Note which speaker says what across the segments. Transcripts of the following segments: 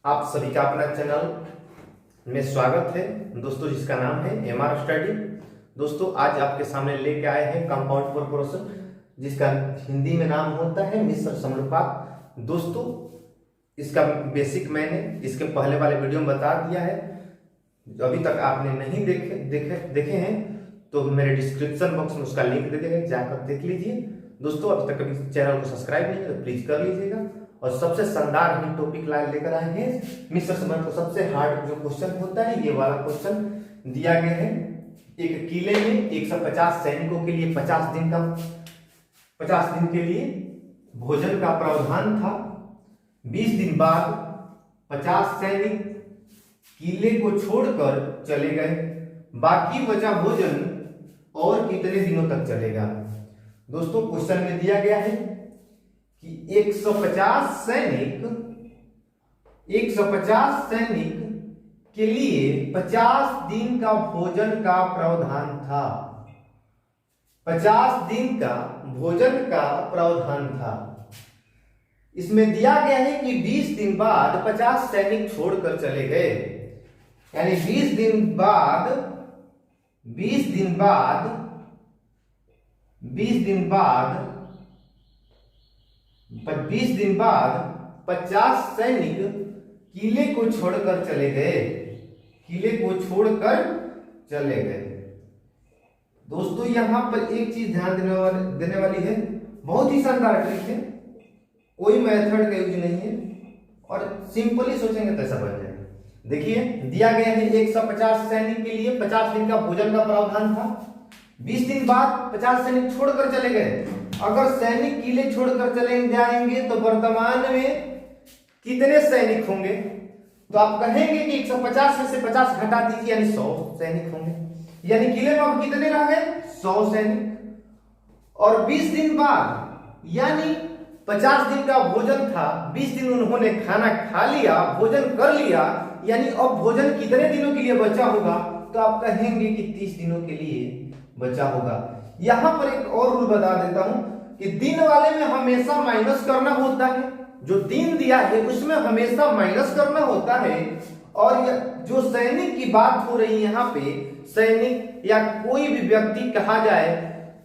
Speaker 1: आप सभी का अपना चैनल में स्वागत है दोस्तों, जिसका नाम है एमआर स्टडी। दोस्तों आज आपके सामने लेके आए हैं कंपाउंड प्रोपोर्शन, जिसका हिंदी में नाम होता है मिश्र समानुपात। दोस्तों इसका बेसिक मैंने इसके पहले वाले वीडियो में बता दिया है। अभी तक आपने नहीं देखे हैं तो मेरे डिस्क्रिप्शन बॉक्स में उसका लिंक दे देंगे, जाकर देख लीजिए। दोस्तों अभी तक कभी चैनल को सब्सक्राइब नहीं किया तो प्लीज कर लीजिएगा। और सबसे शानदार हम टॉपिक लेकर आए हैं मिश्र समानुपात का सबसे हार्ड जो क्वेश्चन होता है, ये वाला क्वेश्चन दिया गया है। एक किले में 150 सैनिकों के लिए 50 दिन के लिए भोजन का प्रावधान था। 20 दिन बाद 50 सैनिक किले को छोड़कर चले गए। बाकी बचा भोजन और कितने दिनों तक चलेगा? दोस्तों क्वेश्चन में दिया गया है कि 150 सैनिक के लिए 50 दिन का भोजन का प्रावधान था। 50 दिन का भोजन का प्रावधान था। इसमें दिया गया है कि 20 दिन बाद 50 सैनिक छोड़कर चले गए, यानी 20 दिन बाद 50 सैनिक किले को छोड़कर चले गए। दोस्तों यहां पर एक चीज ध्यान देने वाली है, बहुत ही शानदार ट्रिक है, कोई मेथड का यूज नहीं है और सिंपली सोचेंगे तो ऐसा बन जाएगा। देखिए दिया गया है 150 सैनिक के लिए 50 दिन का भोजन का प्रावधान था। 20 दिन बाद 50 सैनिक छोड़कर चले गए। अगर सैनिक किले छोड़कर चले जाएंगे तो वर्तमान में कितने सैनिक होंगे? तो आप कहेंगे कि 150 में से 50 घटा दीजिए, यानी 100 सैनिक होंगे। यानी किले में अब कितने रह गए? 100 सैनिक। और 20 दिन बाद यानी 50 दिन का भोजन था, 20 दिन उन्होंने खाना खा लिया, भोजन कर लिया, यानी अब भोजन कितने दिनों के लिए बचा होगा? तो आप कहेंगे कि 30 दिनों के लिए बचा होगा। यहां पर एक और रूल बता देता हूं कि दिन वाले में हमेशा माइनस करना होता है। जो दिन दिया है उसमें हमेशा माइनस करना होता है। और जो सैनिक की बात हो रही है यहाँ पे, सैनिक या कोई भी व्यक्ति कहा जाए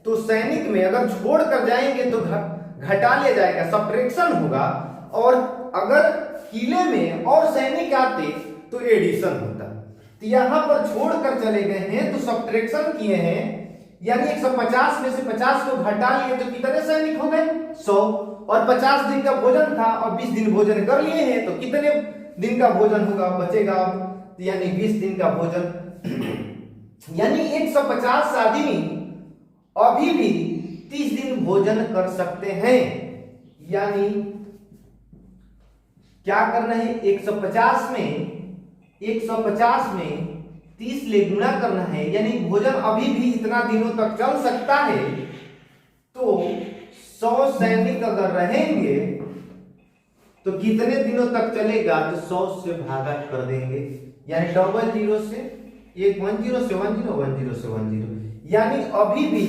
Speaker 1: तो सैनिक में अगर छोड़ कर जाएंगे तो घटा लिया जाएगा, सब्ट्रैक्शन होगा। और अगर किले में और सैनिक आते तो एडिशन होता। तो यहां पर छोड़कर चले गए हैं तो सब्ट्रैक्शन किए हैं, यानी 150 में से 50 को घटा लिए तो कितने सैनिक हो गए? 100। और 50 दिन का भोजन था और 20 दिन भोजन कर लिए हैं तो कितने दिन का भोजन होगा बचेगा? अब यानी 20 दिन का भोजन, यानी 150 आदमी अभी भी 30 दिन भोजन कर सकते हैं। यानी क्या करना है? 150 में 30 ले गुणा करना है, यानी भोजन अभी भी इतना दिनों तक चल सकता है। तो 100 सैनिक अगर रहेंगे तो कितने दिनों तक चलेगा? तो 100 से भागा कर देंगे, यानी 00 से 10 से 10, यानी अभी भी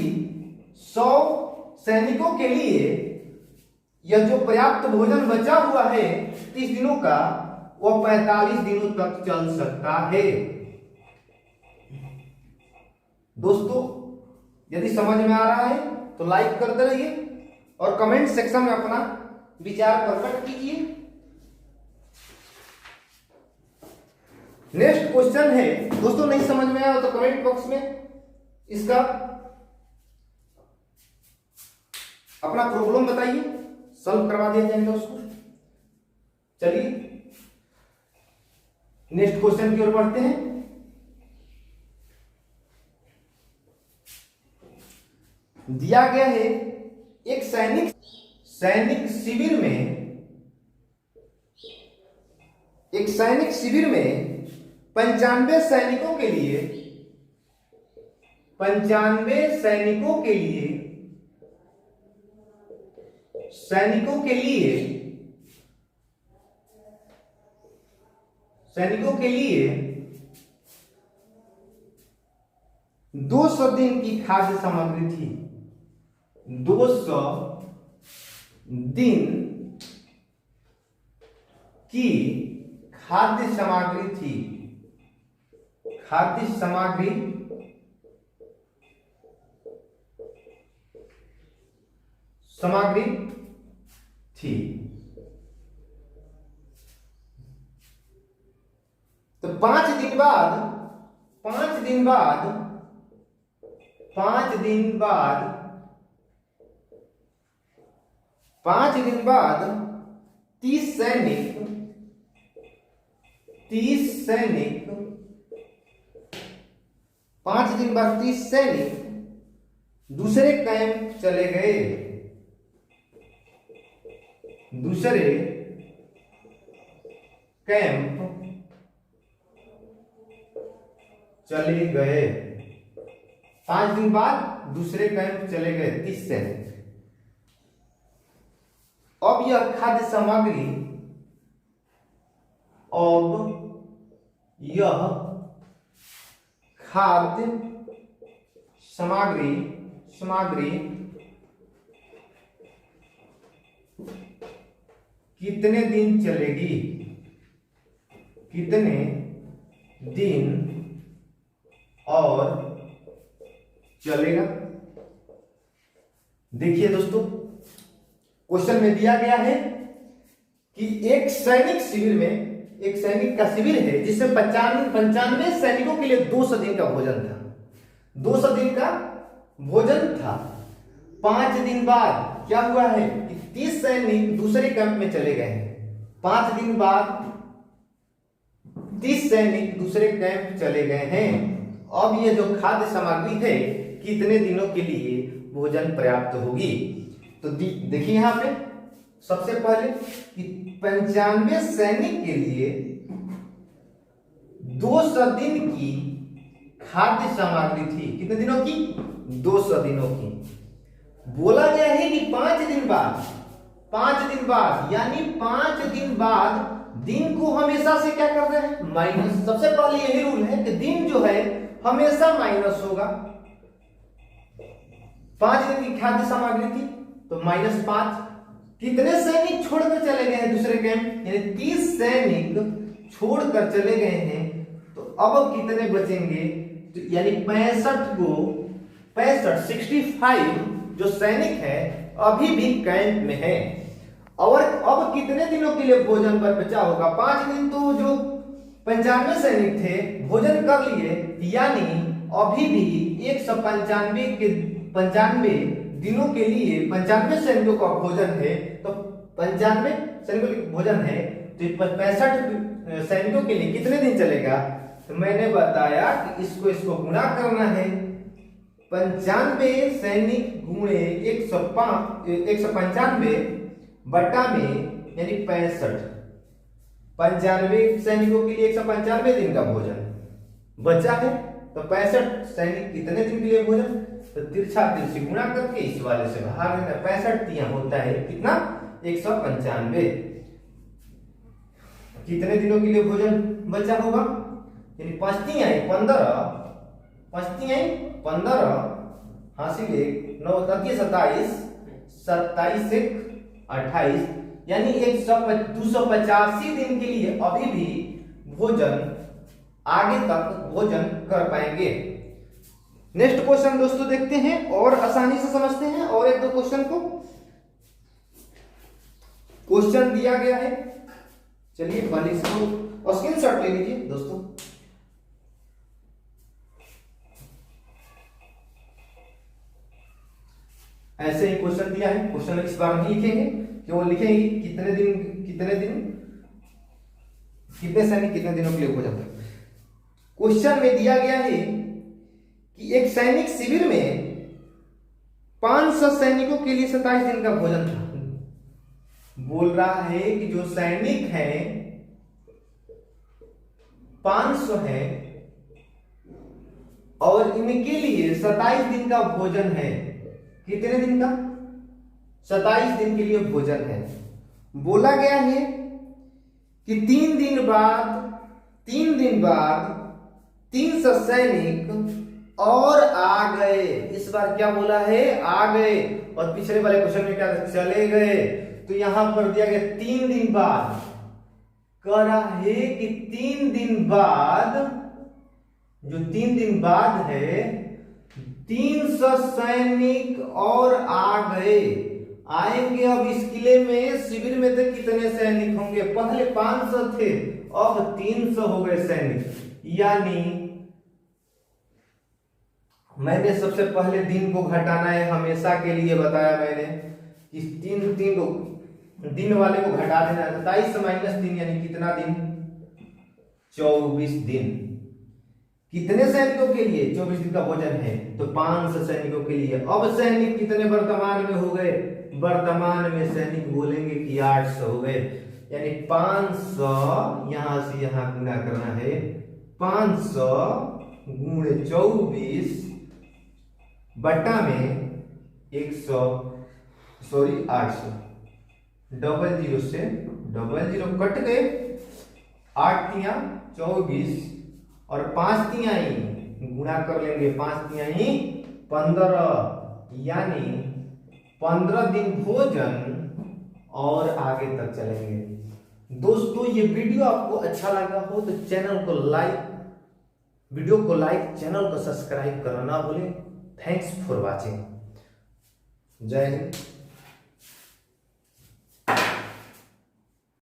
Speaker 1: 100 सैनिकों के लिए यह जो पर्याप्त भोजन बचा हुआ है 30 दिनों का, वह 45 दिनों तक चल सकता है। दोस्तों यदि समझ में आ रहा है तो लाइक करते रहिए और कमेंट सेक्शन में अपना विचार प्रकट कीजिए। नेक्स्ट क्वेश्चन है दोस्तों, नहीं समझ में आया तो कमेंट बॉक्स में इसका अपना प्रॉब्लम बताइए, सॉल्व करवा दिया जाएगा उसको। चलिए नेक्स्ट क्वेश्चन की ओर बढ़ते हैं। दिया गया है एक सैनिक शिविर में 95 सैनिकों के लिए 200 दिन की खाद्य सामग्री थी। 200 दिन की खाद्य सामग्री थी, खाद्य सामग्री थी। तो 5 दिन बाद 30 सैनिक 5 दिन बाद 30 सैनिक दूसरे कैंप चले गए, दूसरे कैंप चले गए। 5 दिन बाद दूसरे कैंप चले गए 30 सैनिक। अब यह खाद्य सामग्री कितने दिन चलेगी, कितने दिन और चलेगा। देखिए दोस्तों, क्वेश्चन में दिया गया है कि एक सैनिक शिविर में, एक सैनिक का शिविर है जिसमें 95 सैनिकों के लिए 200 दिन का भोजन था, 200 दिन का भोजन था। 5 दिन बाद क्या हुआ है कि 30 सैनिक दूसरे कैंप में चले गए हैं। 5 दिन बाद 30 सैनिक दूसरे कैंप चले गए हैं। अब ये जो खाद्य सामग्री है कितने दिनों के लिए भोजन पर्याप्त होगी। तो देखिए यहां पे सबसे पहले कि 95 सैनिक के लिए 200 दिन की खाद्य सामग्री थी। कितने दिनों की? 200 दिनों की। बोला गया है कि 5 दिन बाद यानी 5 दिन बाद दिन को हमेशा से क्या कर रहे हैं? माइनस। सबसे पहले यही रूल है कि दिन जो है हमेशा माइनस होगा। 5 दिन की खाद्य सामग्री थी तो -5। कितने सैनिक छोड़कर चले गए हैं दूसरे कैंप? यानी 30 सैनिक छोड़कर चले गए हैं। तो अब कितने बचेंगे? तो यानी 65 जो सैनिक है अभी भी कैंप में है। और अब कितने दिनों के लिए भोजन पर बचा होगा? 5 दिन तो जो 95 सैनिक थे भोजन कर लिए, यानी अभी भी 195 दिनों के लिए 95 सैनिकों का भोजन है। तो 95 सैनिकों का भोजन है तो 65 सैनिकों के लिए कितने दिन चलेगा? तो मैंने बताया कि इसको गुणा करना है। 95 सैनिक गुणे 195 बटा में यानी 65। 95 सैनिकों के लिए 195 दिन का भोजन बचा है। तो 65 सैनिक कितने दिन के लिए भोजन? तो तिरछा तिरछी गुणा करके इस वाले से भाग देना। 65 तिया होता है कितना? 195। कितने दिनों के लिए भोजन बचा होगा? यानी 5 तिया 15 हासिल 1 9 27 27 से 28 यानी 285 दिन के लिए अभी भी भोजन आगे तक भोजन कर पाएंगे। नेक्स्ट क्वेश्चन दोस्तों देखते हैं और आसानी से समझते हैं। और एक दो क्वेश्चन को क्वेश्चन दिया गया है, चलिए पहले इसको स्क्रीनशॉट ले लीजिए दोस्तों। ऐसे ही क्वेश्चन दिया है। क्वेश्चन इस बार नहीं लिखेंगे, केवल लिखेंगे कितने सैनिक कितने दिनों के लिए भोजन कर। क्वेश्चन में दिया गया है कि एक सैनिक शिविर में 500 सैनिकों के लिए 27 दिन का भोजन था। बोल रहा है कि जो सैनिक हैं 500 हैं और इनके लिए 27 दिन का भोजन है। कितने दिन का? 27 दिन के लिए भोजन है। बोला गया है कि 3 दिन बाद 300 सैनिक और आ गए। इस बार क्या बोला है? आ गए। और पिछले वाले क्वेश्चन में क्या? चले गए। तो यहां पर दिया गया 3 दिन बाद कह रहा है कि 3 दिन बाद, जो 3 दिन बाद है, 300 सैनिक और आ गए, आएंगे। अब इस किले में, शिविर में थे कितने सैनिक होंगे? पहले 500 थे, अब 300 हो गए सैनिक। यानी मैंने सबसे पहले दिन को घटाना है, हमेशा के लिए बताया मैंने कि 3 दिन वाले को घटा देना है। 27 माइनस 3 यानी कितना दिन? 24 दिन। कितने सैनिकों के लिए? 24 दिन का भोजन है, तो 500 सैनिकों के लिए। अब सैनिक कितने वर्तमान में हो गए? वर्तमान में सैनिक बोलेंगे कि 800 हो गए। यानी 500 यहां से यहां गुना करना है, 500 गुणे 24 बटा में 800, डबल जीरो से डबल जीरो कट गए, 8 तिया 24 और 5 तिहाई गुणा कर लेंगे, 5 तिहाई 15, यानी 15 दिन भोजन और आगे तक चलेंगे। दोस्तों ये वीडियो आपको अच्छा लगा हो तो चैनल को लाइक, वीडियो को लाइक, चैनल को सब्सक्राइब करना ना भूलें। Thanks for watching. जय हिंद।